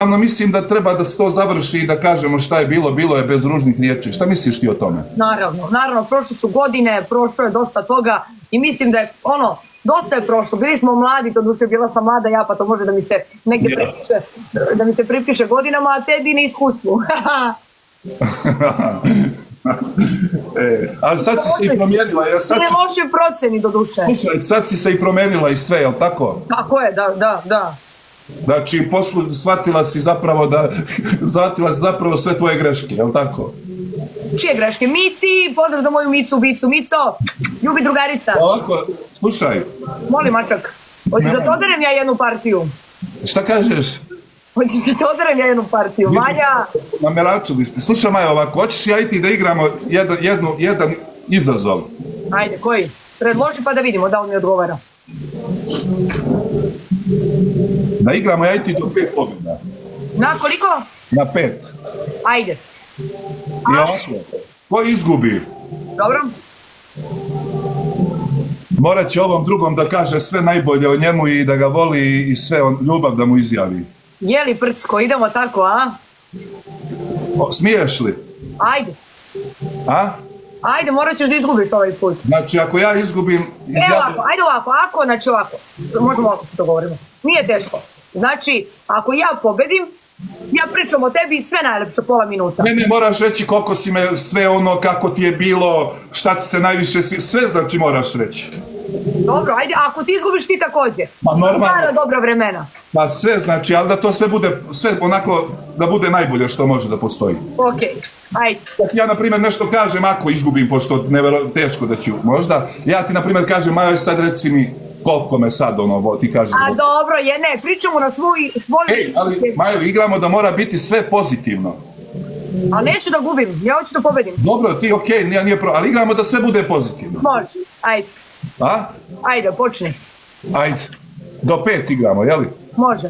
mislim da treba da se to završi i da kažemo šta je bilo, bilo je bez ružnih riječi. Šta misliš ti o tome? Naravno, prošle su godine, prošlo je dosta toga i mislim da je dosta je prošlo. Bili smo mladi, to duše bila sam mlada ja, pa to može da mi se negdje pripiše godinama, a tebi na iskustvu. Ali sad si se i promijenila. Ili loše proceni do duše. Sad si se i promijenila i sve, jel tako? Tako je, da. Znači, shvatila si zapravo sve tvoje greške, jel tako? Čije greške? Mici, pozdrav za moju Micu, Mico, ljubi drugarica. Ovako, slušaj. Molim, mačak, hoćeš da te oderem ja jednu partiju? Šta kažeš? Hoćeš da te oderem ja jednu partiju, Vanja? Nameračili ste. Slušaj, Maja, ovako, hoćeš ja i ti da igramo jedan izazov? Ajde, koji? Predloži pa da vidimo da on mi odgovara. Da igramo ja i ti do 5 pobjeda. Na koliko? Na 5. Ajde. I ovako, ko izgubi? Dobro. Morat će ovom drugom da kaže sve najbolje o njemu i da ga voli i sve ljubav da mu izjavi. Jeli prcko, idemo tako, a? Smiješ li? Ajde. A? Ajde, morat ćeš da izgubiš ovaj put. Znači, ako ja izgubim... Ajde ovako, znači ovako. Možemo ovako se dogovorimo. Nije teško. Znači, ako ja pobedim, ja pričam o tebi sve najlepše pola minuta. Ne, moraš reći koliko si me, sve ono, kako ti je bilo, šta ti se najviše, sve znači moraš reći. Dobro, ajde, ako ti izgubiš ti također. Pa normalno. Stara dobra vremena. Pa sve znači, ali da to sve bude, sve onako, da bude najbolje što može da postoji. Okej, ajde. Ja, na primjer, nešto kažem, ako izgubim, pošto teško da ću, možda, ja ti, na primjer, kažem, Majo, sad reci mi koliko me sad, ti kažeš. A dobro, pričamo na svoj... Ej, ali, Majo, igramo da mora biti sve pozitivno. A neću da gubim, ja hoću da pobedim. Dobro, ti okej, nije problem, ali igramo da sve bude pozitivno. Može, ajde. A? Ajde, počni. Ajde, do 5 igramo, jeli? Može.